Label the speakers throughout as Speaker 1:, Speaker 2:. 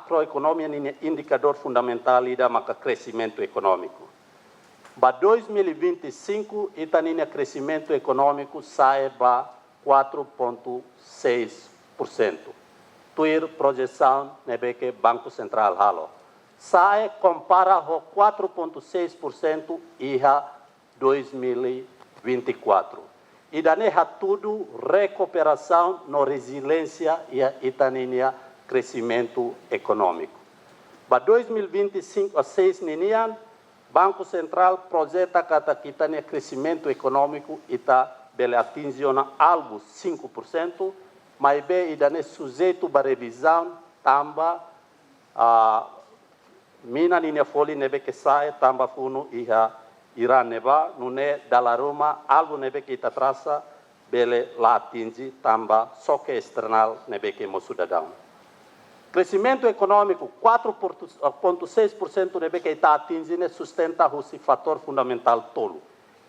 Speaker 1: macroeconomia indicador fundamental ida maka crescimento econômico. Para 2025, itaninha crescimento econômico sai para 4,6%. Tuir projeção nebe que Banco Central halo. Sai compara com 4,6% iha 2024. E daneha tudo recuperação no resiliência e itaninha crescimento econômico. Para 2025 a 6 ninian, Banco Central projeta que itaninha crescimento econômico ita bele atingiona algo 5%, mas bem idane sujeito para revisão tamba mina ninha foli nebe que sai tamba funo iha irá neba nune dalaruma algo nebe que ita traça bele lá atinge tamba só que external nebe que mosudadão. Crescimento econômico 4,6% nebe que ita atinge ne sustenta o fator fundamental tolo.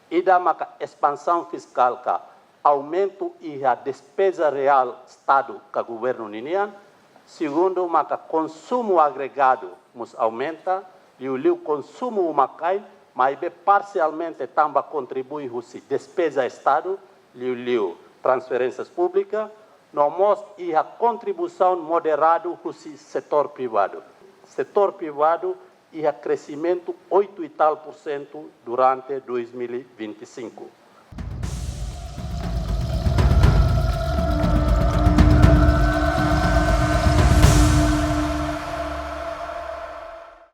Speaker 1: Ida maka expansão fiscal ka aumento e a despesa real Estado que o governo ninian, segundo maka consumo agregado nos aumenta e o consumo macai mas parcialmente também contribui com despesa Estado e transferências públicas, no mostra e a contribuição moderada com o setor privado. Setor privado e a crescimento 8 e tal % durante 2025.